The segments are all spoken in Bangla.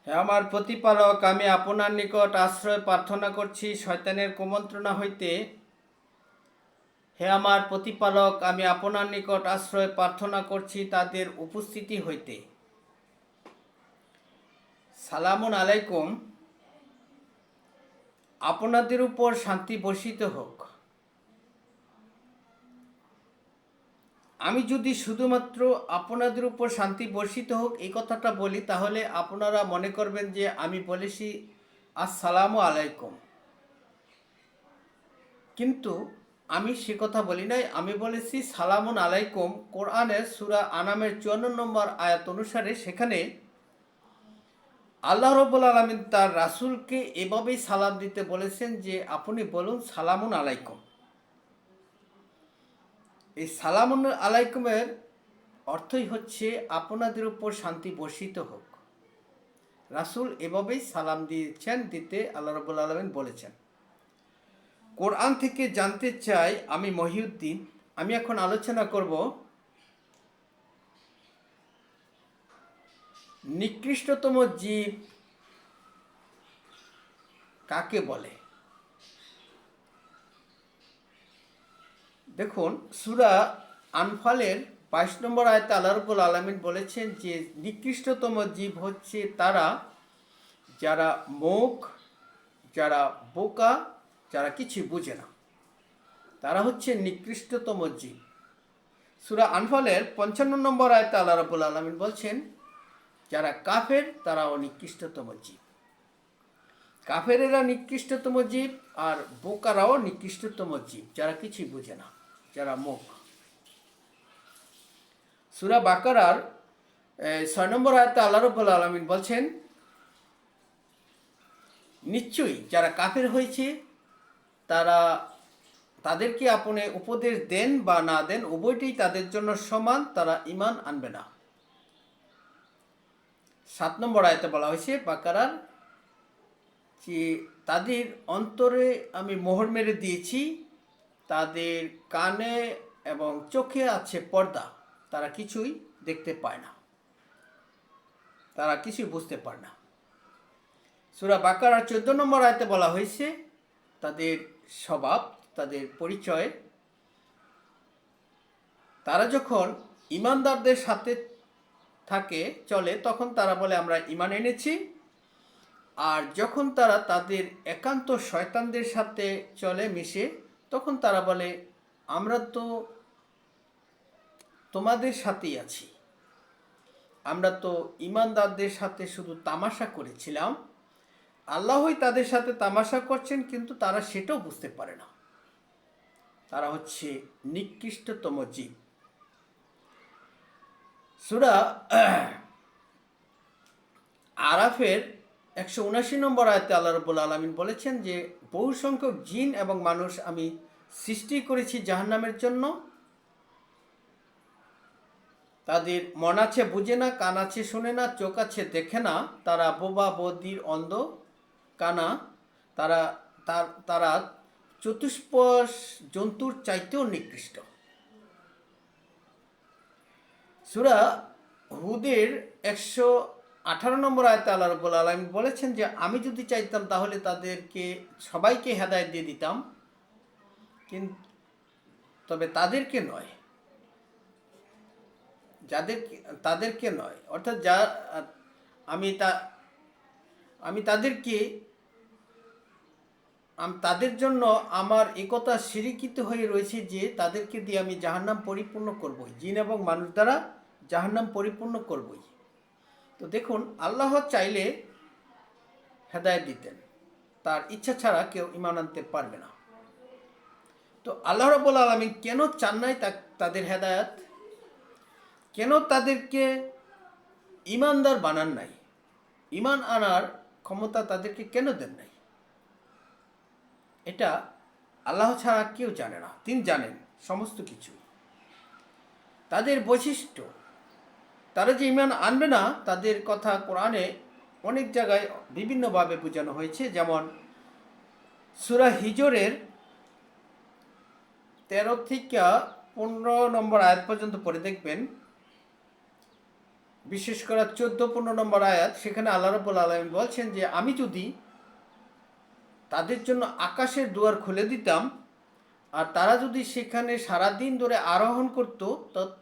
হে আমার প্রতিপালক, আমি আপনার নিকট আশ্রয় প্রার্থনা করছি শয়তানের কুমন্ত্রণা হইতে। হে আমার প্রতিপালক, আমি আপনার নিকট আশ্রয় প্রার্থনা করছি তাদের উপস্থিতি হইতে। সালামুন আলাইকুম। আপনাদের উপর শান্তি বর্ষিত হোক। আমি যদি শুধুমাত্র আপনাদের উপর শান্তি বর্ষিত হোক এই কথাটা বলি, তাহলে আপনারা মনে করবেন যে আমি বলেছি আসসালামু আলাইকুম। কিন্তু আমি সে কথা বলি নাই, আমি বলেছি সালামুন আলাইকুম। কোরআনের সূরা আনামের 54 নম্বর আয়াত অনুসারে সেখানে আল্লাহ রাব্বুল আলামিন তার রাসূলকে এভাবেই সালাম দিতে বলেছেন যে আপনি বলুন সালামুন আলাইকুম। এই সালামুন আলাইকুমের অর্থই হচ্ছে আপনাদের উপর শান্তি বর্ষিত হোক। রাসূল এভাবেই সালাম দিতে আল্লাহ রাব্বুল আলামিন বলেছেন। কোরআন থেকে জানতে চাই আমি মহিউদ্দিন। আমি এখন আলোচনা করব নিকৃষ্টতম জীব কাকে বলে। দেখুন, সূরা আনফালের 22 নম্বর আয়াতে আল্লাহ রাব্বুল আলামিন বলেছেন যে নিকৃষ্টতম জীব হচ্ছে তারা যারা মূক, যারা বোকা, যারা কিছু বুঝে না, তারা হচ্ছে নিকৃষ্টতম জীব। সূরা আনফালের 55 নম্বর আয়াতে আল্লাহ রাব্বুল আলামিন বলছেন যারা কাফের তারাও নিকৃষ্টতম জীব। কাফেরেরা নিকৃষ্টতম জীব আর বোকারাও নিকৃষ্টতম জীব, যারা কিছুই বুঝে না, যারা মূক। সূরা বাকারার 6 নম্বর আয়াতে আল্লাহ রাব্বুল আলামিন বলছেন নিশ্চয়ই যারা কাফের হয়েছে তাদেরকে আপনি উপদেশ দেন বা না দেন উভয়টাই তাদের জন্য সমান, তারা ঈমান আনবে না। 7 নম্বর আয়াতে বলা হয়েছে বাকারার যে তাদের অন্তরে আমি মোহর মেরে দিয়েছি, তাদের কানে এবং চোখে আছে পর্দা, তারা কিছুই দেখতে পায় না, তারা কিছুই বুঝতে পারে না। সূরা বাকারার 14 নম্বর আয়াতে বলা হয়েছে তাদের স্বভাব, তাদের পরিচয়, তারা যখন ঈমানদারদের সাথে থাকে চলে তখন তারা বলে আমরা ঈমান এনেছি, আর যখন তারা তাদের একান্ত শয়তানদের সাথে চলে মিশে তখন তারা বলে আমরা তো তোমাদের সাথেই আছি, আমরা তো ঈমানদারদের সাথে শুধু তামাশা করেছিলাম। আল্লাহই তাদের সাথে তামাশা করছেন, কিন্তু তারা সেটাও বুঝতে পারে না। তারা হচ্ছে নিকৃষ্টতম জীব। সূরা আরাফের 179 নম্বর আয়াতে আল্লাহ রাব্বুল আলামিন বলেছেন যে বহু সংখ্যক জিন এবং মানুষ আমি সৃষ্টি করেছি জাহান্নামের জন্য। তাদের মন আছে বুঝে না, কান আছে শুনে না, চোখ আছে দেখে না, তারা বোবা, বধির, অন্ধ, কানা, তারা তারা চতুষ্পদ জন্তুর চাইতেও নিকৃষ্ট। সূরা হুদের 118 নম্বর আয়াতে আল্লাহ রাব্বুল আলামিন বলেছেন যে আমি যদি চাইতাম তাহলে তাদেরকে সবাইকে হেদায়েত দিয়ে দিতাম, কিন্তু তবে তাদেরকে নয়, তাদেরকে নয়, অর্থাৎ আমি তা আমি তাদের জন্য আমার একথা স্বীকৃত হয়ে রয়েছে যে তাদেরকে দিয়ে আমি জাহান্নাম পরিপূর্ণ করবই, জিন এবং মানুষ দ্বারা জাহান্নাম পরিপূর্ণ করবই। তো দেখুন, আল্লাহ চাইলে হেদায়েত দিতেন, তার ইচ্ছা ছাড়া কেউ ঈমান আনতে পারবে না। তো আল্লাহ রাব্বুল আলামিন কেন চান নাই তাদের হেদায়েত? কেন তাদেরকে ঈমানদার বানান নাই? ঈমান আনার ক্ষমতা তাদেরকে কেন দেন নাই? এটা আল্লাহ ছাড়া কেউ জানে না, তিনি জানেন সমস্ত কিছু। তাদের বৈশিষ্ট্য, তারা যে ঈমান আনবে না তাদের কথা কোরআনে অনেক জায়গায় বিভিন্নভাবে বোঝানো হয়েছে। যেমন সূরা হিজরের 13 থেকে 15 নম্বর আয়াত পর্যন্ত পড়ে দেখবেন বিশেষ করে 14-15 নম্বর আয়াত, সেখানে আল্লাহ রাব্বুল আলামিন বলছেন যে আমি যদি তাদের জন্য আকাশের দুয়ার খুলে দিতাম আর তারা যদি সেখানে সারাদিন ধরে আরোহণ করত,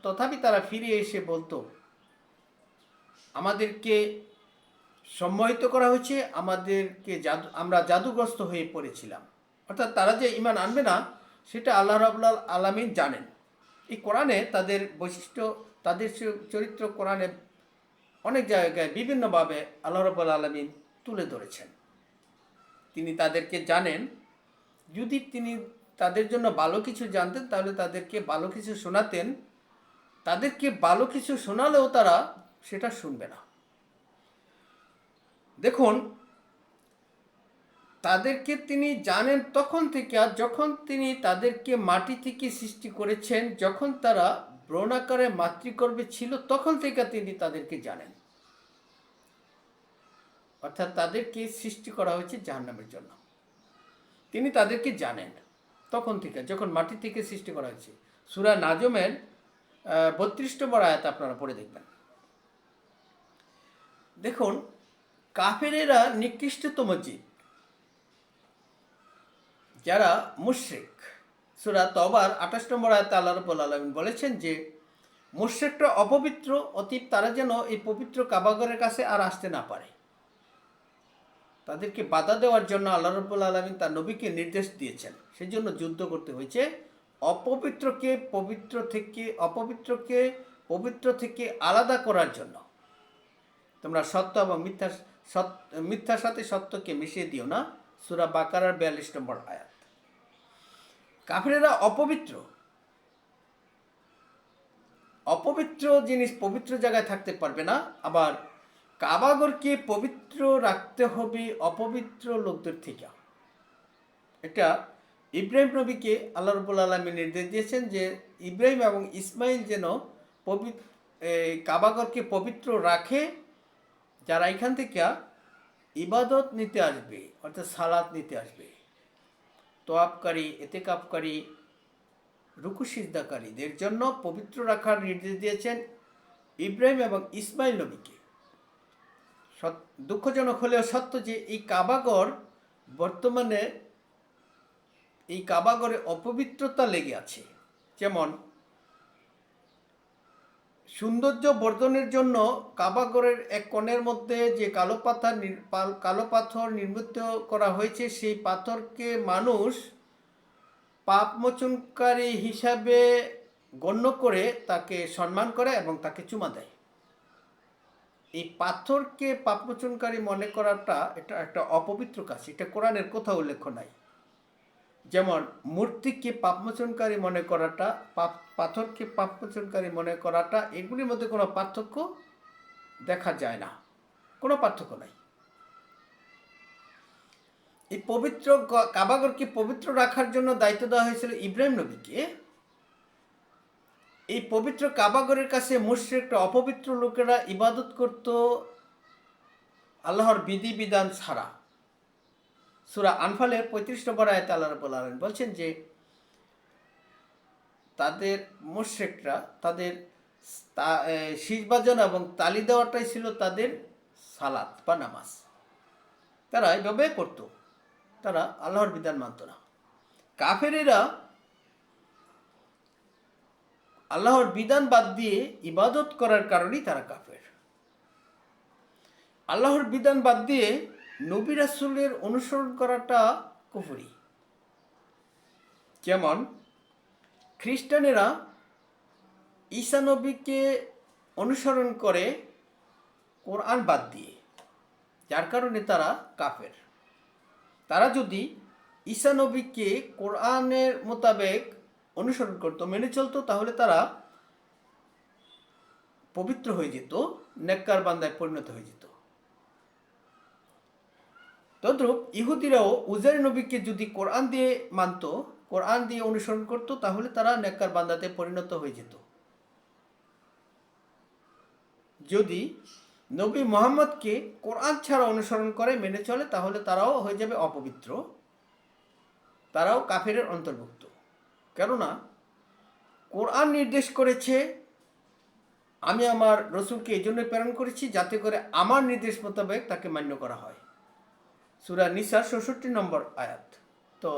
তথাপি তারা ফিরে এসে বলতো আমাদেরকে সম্মোহিত করা হয়েছে, আমাদেরকে আমরা জাদুগ্রস্ত হয়ে পড়েছিলাম। অর্থাৎ তারা যে ঈমান আনবে না সেটা আল্লাহ রাব্বুল আলামিন জানেন। এই কোরআনে তাদের বৈশিষ্ট্য, তাদের চরিত্র কোরআনে অনেক জায়গায় বিভিন্নভাবে আল্লাহ রাব্বুল আলামিন তুলে ধরেছেন। তিনি তাদেরকে জানেন। যদি তিনি তাদের জন্য ভালো কিছু জানতেন তাহলে তাদেরকে ভালো কিছু শোনাতেন। তাদেরকে ভালো কিছু শোনালেও তারা সেটা শুনবে না। দেখুন, তাদেরকে তিনি জানেন তখন থেকে, যখন তিনি তাদেরকে মাটি থেকে সৃষ্টি করেছেন, যখন তারা ব্রণাকারে মাতৃগর্ভে ছিল তখন থেকে তিনি তাদেরকে জানেন। অর্থাৎ তাদেরকে সৃষ্টি করা হয়েছে জাহান্নামের জন্য। তিনি তাদেরকে জানেন তখন থেকে, যখন মাটি থেকে সৃষ্টি করা হয়েছে। সূরা নাজমের 32 নম্বর আয়াত আপনারা পড়ে দেখবেন। দেখুন, কাফেরেরা নিকৃষ্টতম জীব, যারা মুশরিক। সূরা তওবার 28 নম্বর আয়াতে আল্লাহ রাব্বুল আলামিন বলেছেন যে মুশরিকরা অপবিত্র, অতীব তারা যেন এই পবিত্র কাবাগরের কাছে আর আসতে না পারে। তাদেরকে বাধা দেওয়ার জন্য আল্লাহ রাব্বুল আলামিন তার নবীকে নির্দেশ দিয়েছেন। সেই জন্য যুদ্ধ করতে হয়েছে অপবিত্রকে পবিত্র থেকে আলাদা করার জন্য। তোমরা সত্য এবং মিথ্যার সাথে সত্যকে মিশিয়ে দিও না। সূরা বাকারার 42 নম্বর আয়াত। কাফেরেরা অপবিত্র জিনিস পবিত্র জায়গায় থাকতে পারবে না। আবার কাবাগরকে পবিত্র রাখতে হবে অপবিত্র লোকদের থেকে। এটা ইব্রাহিম নবীকে আল্লাহ রাব্বুল আলামিন নির্দেশ দিয়েছেন যে ইব্রাহিম এবং ইসমাইল যেন কাবাগরকে পবিত্র রাখে, যারা এখান থেকে ইবাদত নিতে আসবে, অর্থাৎ সালাত নিতে আসবে। তোয়াবকারী, এতেকাফকারী, রুকু সিজদাকারীদের জন্য পবিত্র রাখার নির্দেশ দিয়েছেন ইব্রাহিম এবং ইসমাইল নবীকে। দুঃখজনক হলেও সত্য যে এই কাবাগর বর্তমানে এই কাবাগরে অপবিত্রতা লেগে আছে। যেমন সৌন্দর্য বর্ধনের জন্য কাবাগরের এক কোণের মধ্যে যে কালো পাথর নির্মিত করা হয়েছে, সেই পাথরকে মানুষ পাপমোচনকারী হিসাবে গণ্য করে তাকে সম্মান করে এবং তাকে চুমা দেয়। এই পাথরকে পাপমোচনকারী মনে করাটা এটা একটা অপবিত্র কাজ। এটা কোরআনের কোথাও উল্লেখ নাই। যেমন মূর্তিকে পাপমোচনকারী মনে করাটা, পাথরকে পাপমোচনকারী মনে করাটা, এগুলির মধ্যে কোনো পার্থক্য দেখা যায় না, কোনো পার্থক্য নাই। এই পবিত্র কাবাগরকে পবিত্র রাখার জন্য দায়িত্ব দেওয়া হয়েছিল ইব্রাহিম নবীকে। এই পবিত্র কাবাগরের কাছে মুশরিকরা, অপবিত্র লোকেরা ইবাদত করত আল্লাহর বিধিবিধান ছাড়া। সূরা আনফালের 35 নম্বর আয়াতে আল্লাহ রাব্বুল আলামিন বলছেন যে তাদের মুশরিকরা তাদের শীষ বাজানো এবং তালি দেওয়াটাই ছিল তাদের সালাত বা নামাজ। তারা এভাবে করত, তারা আল্লাহর বিধান মানত না। কাফেরেরা আল্লাহর বিধান বাদ দিয়ে ইবাদত করার কারণেই তারা কাফের। আল্লাহর বিধান বাদ দিয়ে নবী রাসূলের অনুসরণ করাটা কুফরি। যেমন খ্রিস্টানেরা ঈসা নবীকে অনুসরণ করে কোরআন বাদ দিয়ে, যার কারণে তারা কাফের। তারা যদি ঈসা নবীকে কোরআনের মোতাবেক অনুসরণ করত, মেনে চলতো, তাহলে তারা পবিত্র হয়ে যেত, নেককার বান্দায় পরিণত হয়ে যেত। তদ্রূপ ইহুদিরাও উজাইর নবীকে যদি কোরআন দিয়ে মানত, কোরআন দিয়ে অনুসরণ করত, তাহলে তারা নেককার বান্দাতে পরিণত হয়ে যেত। যদি নবী মুহাম্মদকে কোরআন ছাড়া অনুসরণ করে মেনে চলে, তাহলে তারাও হয়ে যাবে অপবিত্র, তারাও কাফেরের অন্তর্ভুক্ত। কেননা কোরআন নির্দেশ করেছে আমি আমার রসুলকে এই জন্য প্রেরণ করেছি যাতে করে আমার নির্দেশ মোতাবেক তাকে মান্য করা হয়। সূরা নিসার ৬৬ নম্বর আয়াত। তো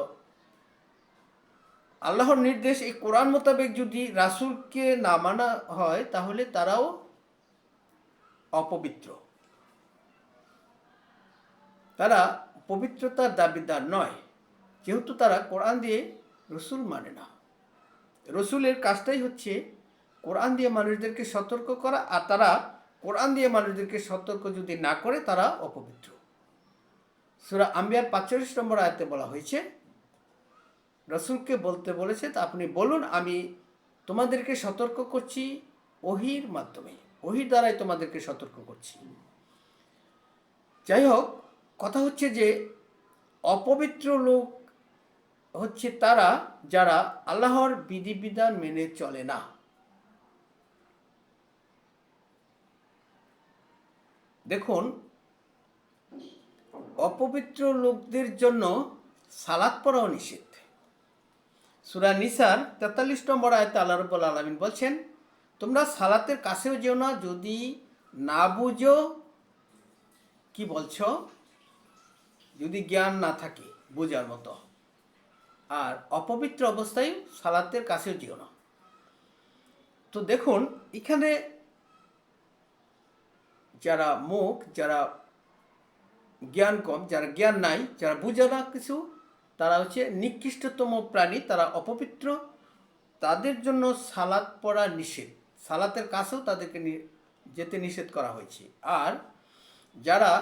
আল্লাহর নির্দেশ এই কোরআন মোতাবেক যদি রাসূলকে না মানা হয় তাহলে তারাও অপবিত্র, তারা পবিত্রতার দাবিদার নয়, যেহেতু তারা কোরআন দিয়ে রসুল মানে না। রসুলের কাজটাই হচ্ছে কোরআন দিয়ে মানুষদেরকে সতর্ক করা, আর তারা কোরআন দিয়ে মানুষদেরকে সতর্ক যদি না করে তারা অপবিত্র। সূরা আম্বিয়ার ৪৫ নম্বর আয়াতে বলা হয়েছে, রসুলকে বলতে বলেছে, তা আপনি বলুন আমি তোমাদেরকে সতর্ক করছি ওহীর মাধ্যমে, ওহীর দ্বারাই তোমাদেরকে সতর্ক করছি। যাই হোক, কথা হচ্ছে যে অপবিত্র লোক হচ্ছে তারা যারা আল্লাহর বিধিবিধান মেনে চলে না। দেখুন, অপবিত্র লোকদের জন্য সালাত পড়াও নিষেধ। সূরা নিসার ৪৩ নম্বর আয়াতে আল্লাহ রাব্বুল আলামিন বলছেন, তোমরা সালাতের কাছেও যেও না যদি না বুঝো কি বলছ, যদি জ্ঞান না থাকে বোঝার মতো, আর অপবিত্র অবস্থায় সালাতের কাছেও যেও না। তো দেখুন, এখানে যারা মুখ, যারা জ্ঞান কম, যারা জ্ঞান নাই, যারা বুঝে না কিছু, তারা হচ্ছে নিকৃষ্টতম প্রাণী, তারা অপবিত্র, তাদের জন্য সালাত পড়া নিষেধ, সালাতের কাছেও তাদেরকে যেতে নিষেধ করা হয়েছে। আর যারা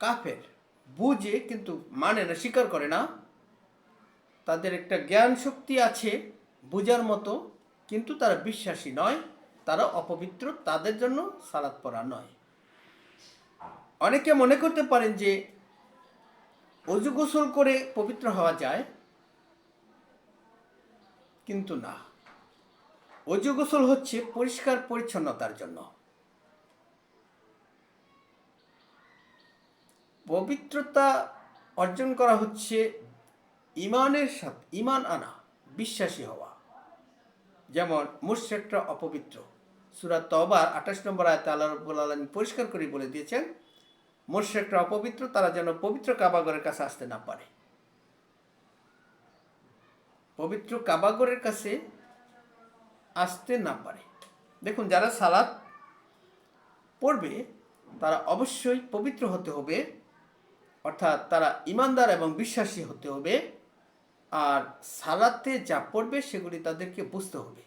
কাফের, বুঝে কিন্তু মানে না, স্বীকার করে না, তাদের একটা জ্ঞান শক্তি আছে বুঝার মতো, কিন্তু তারা বিশ্বাসী নয়, তারা অপবিত্র, তাদের জন্য সালাত পড়া নয়। অনেকে মনে করতে পারেন যে অজু গোসল করে পবিত্র হওয়া যায়, কিন্তু না। অজু গোসল হচ্ছে পরিষ্কার পরিচ্ছন্নতার জন্য। পবিত্রতা অর্জন করা হচ্ছে ইমানের সাথে, ইমান আনা, বিশ্বাসী হওয়া। যেমন মুশরিকরা অপবিত্র, সূরা তওবার ২৮ নম্বর আয়াতে আল্লাহ রাব্বুল আলামিন পরিষ্কার করে বলে দিয়েছেন, মুশরিকরা অপবিত্র, তারা যেন পবিত্র কাবাগরের কাছে আসতে না পারে। পবিত্র কাবাগরের কাছে আসতে না পারে। দেখুন, যারা সালাত পড়বে তারা অবশ্যই পবিত্র হতে হবে, অর্থাৎ তারা ইমানদার এবং বিশ্বাসী হতে হবে। আর সালাতে যা পড়বে সেগুলি তাদেরকে বুঝতে হবে।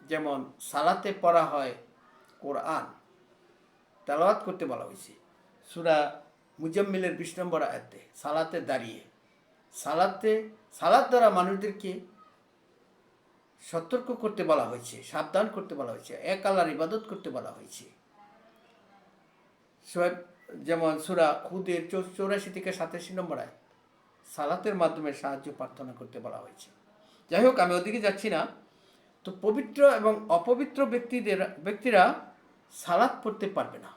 যেমন সালাতে পড়া হয় কোরআন, তেলাওয়াত করতে বলা হয়েছে সূরা মুজাম্মিলের ২০ নম্বর আয়াতে, সালাতে দাঁড়িয়ে। সালাত দ্বারা মানুষদেরকে সতর্ক করতে বলা হয়েছে, সাবধান করতে বলা হয়েছে, এক আল্লাহর ইবাদত করতে বলা হয়েছে। যেমন সূরা হুদের ৮৪ থেকে ৮৭ নম্বর আয়াত, সালাতের মাধ্যমে সাহায্য প্রার্থনা করতে বলা হয়েছে। যাই হোক, আমি ওদিকে যাচ্ছি না। তো পবিত্র এবং অপবিত্র ব্যক্তিরা সালাত পড়তে পারবে না।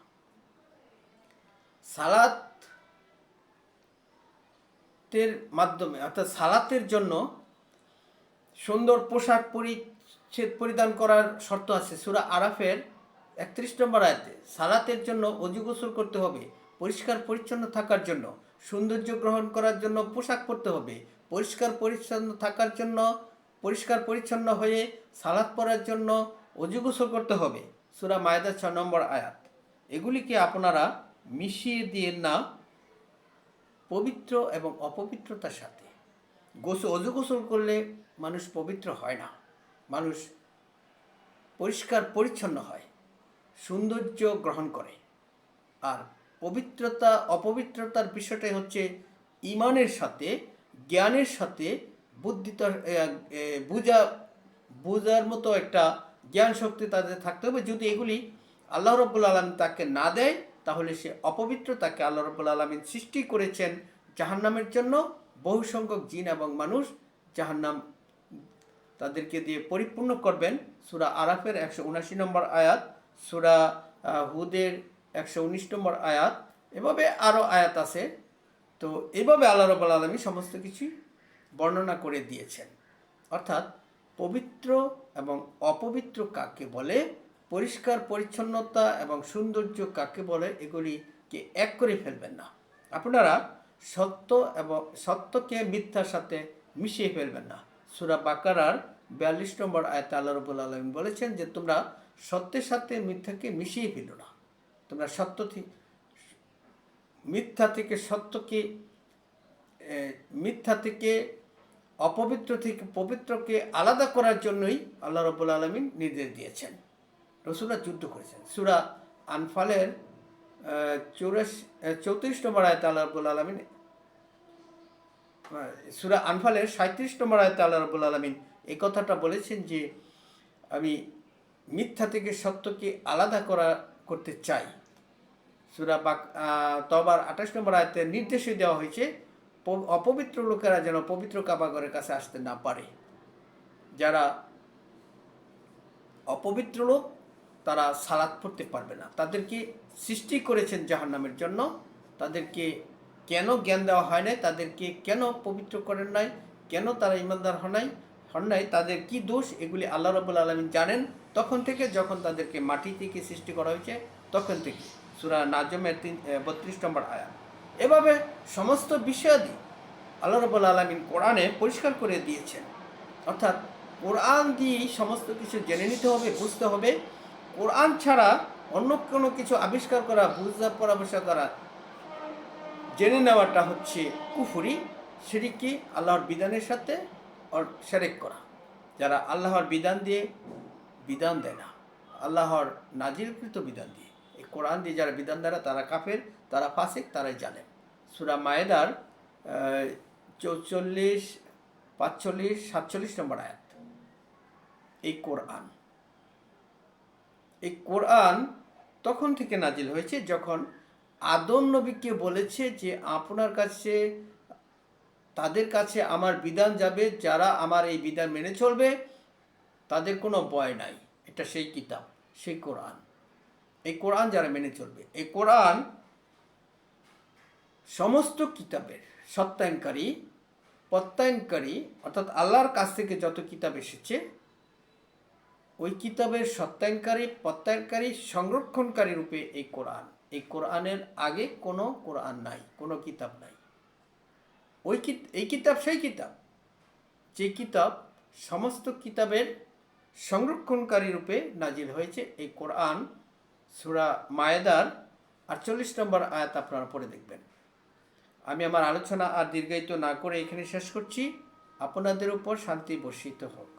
সালাতের মাধ্যমে, অর্থাৎ সালাতের জন্য সুন্দর পোশাক পরিধান করার শর্ত আছে। সূরা আরাফের ৩১ নম্বর আয়াতে সালাতের জন্য অজু গোসল করতে হবে, পরিষ্কার পরিচ্ছন্ন থাকার জন্য, সৌন্দর্য গ্রহণ করার জন্য পোশাক পরতে হবে, পরিষ্কার পরিচ্ছন্ন থাকার জন্য, পরিষ্কার পরিচ্ছন্ন হয়ে সালাত পড়ার জন্য অজু গোসল করতে হবে। সূরা মায়েদা ৬ নম্বর আয়াত। এগুলিকে আপনারা মিশিয়ে দিয়েন না পবিত্র এবং অপবিত্রতার সাথে। অজু গোসল করলে মানুষ পবিত্র হয় না, মানুষ পরিষ্কার পরিচ্ছন্ন হয়, সৌন্দর্য গ্রহণ করে। আর পবিত্রতা অপবিত্রতার বিষয়টাই হচ্ছে ইমানের সাথে, জ্ঞানের সাথে, বুঝার মতো একটা জ্ঞান শক্তি তাদের থাকতে হবে। যদি এগুলি আল্লাহ রাব্বুল আলামিন তাকে না দেয় তাহলে সে অপবিত্র। তাকে আল্লাহ রাব্বুল আলামিন সৃষ্টি করেছেন জাহান্নামের জন্য। বহু সংখ্যক জিন এবং মানুষ জাহান্নাম তাদেরকে দিয়ে পরিপূর্ণ করবেন। সূরা আরাফের ১৭৯ নম্বর আয়াত, সূরা হুদের ১১৯ নম্বর আয়াত, এভাবে আরও আয়াত আছে। তো এভাবে আল্লাহ রাব্বুল আলামিন সমস্ত কিছু বর্ণনা করে দিয়েছেন। অর্থাৎ পবিত্র এবং অপবিত্র কাকে বলে, পরিষ্কার পরিচ্ছন্নতা এবং সৌন্দর্য কাকে বলে, এগুলিকে এক করে ফেলবেন না। আপনারা সত্য এবং সত্যকে মিথ্যার সাথে মিশিয়ে ফেলবেন না। সূরা বাকারার 42 নম্বর আয়াতে আল্লাহ রাব্বুল আলামিন বলেছেন যে তোমরা সত্যের সাথে মিথ্যাকে মিশিয়ে ফেলো না। তোমরা মিথ্যা থেকে সত্যকে, মিথ্যা থেকে অপবিত্র থেকে পবিত্রকে আলাদা করার জন্যই আল্লাহ রাব্বুল আলামিন নির্দেশ দিয়েছেন। রসুলরা যুদ্ধ করেছেন। সূরা আনফালের 34 নম্বর আয়াতে আল্লাহ রাব্বুল আলামিন, সূরা আনফালের 37 নম্বর আয়াতে আল্লাহ রাব্বুল আলামিন এই কথাটা বলেছেন যে আমি মিথ্যা থেকে সত্যকে আলাদা করতে চাই। সূরা তওবার 28 নম্বর আয়াতে নির্দেশই দেওয়া হয়েছে অপবিত্র লোকেরা যেন পবিত্র কাবাগরের কাছে আসতে না পারে। যারা অপবিত্র লোক তারা সালাত পড়তে পারবে না। তাদেরকে সৃষ্টি করেছেন জাহান্নামের জন্য। তাদেরকে কেন জ্ঞান দেওয়া হয় নাই, তাদেরকে কেন পবিত্র করেন নাই, কেন তারা ইমানদার হন নাই, তাদের কি দোষ, এগুলি আল্লাহ রাব্বুল আলামিন জানেন তখন থেকে, যখন তাদেরকে মাটি থেকে সৃষ্টি করা হয়েছে তখন থেকে। সূরা নাজমের 32 নম্বর আয়াত। এভাবে সমস্ত বিষয়াদি আল্লাহ রাব্বুল আলামিন কোরআনে পরিষ্কার করে দিয়েছেন। অর্থাৎ কোরআন দিয়েই সমস্ত কিছু জেনে নিতে হবে, বুঝতে হবে। কোরআন ছাড়া অন্য কোনো কিছু আবিষ্কার করা, বুঝা পরামর্শ করা, জেনে নেওয়াটা হচ্ছে কুফরি, শিরকি, আল্লাহর বিধানের সাথে শিরক করা। যারা আল্লাহর বিধান দিয়ে বিধান দেয় না, আল্লাহর নাজিলকৃত বিধান দিয়ে, এই কোরআন দিয়ে যারা বিধান দেয় না তারা কাফের, তারা ফাসিক, তারাই জালেম। সূরা মায়েদার 44, 45, 47 নম্বর আয়াত। এই কোরআন তখন থেকে নাজিল হয়েছে যখন আদম নবীকে বলেছে যে আপনার কাছে, তাদের কাছে আমার বিধান যাবে, যারা আমার এই বিধান মেনে চলবে তাদের কোনো ভয় নাই। এটা সেই কিতাব, সেই কোরআন। এই কোরআন যারা মেনে চলবে, এই কোরআন সমস্ত কিতাবের সত্যায়নকারী, প্রত্যয়নকারী, অর্থাৎ আল্লাহর কাছ থেকে যত কিতাব এসেছে ওই কিতাবের সত্যায়নকারী, প্রত্যয়নকারী, সংরক্ষণকারী রূপে এই কোরআন। এই কোরআনের আগে কোনো কোরআন নাই, কোনো কিতাব নাই। এই কিতাব সেই কিতাব, যে কিতাব সমস্ত কিতাবের সংরক্ষণকারী রূপে নাজিল হয়েছে। এই কোরআন সূরা মায়েদার 48 নম্বর আয়াত আপনারা পড়ে দেখবেন। আমি আমার আলোচনা আর দীর্ঘায়িত না করে এখানে শেষ করছি। আপনাদের উপর শান্তি বর্ষিত হোক।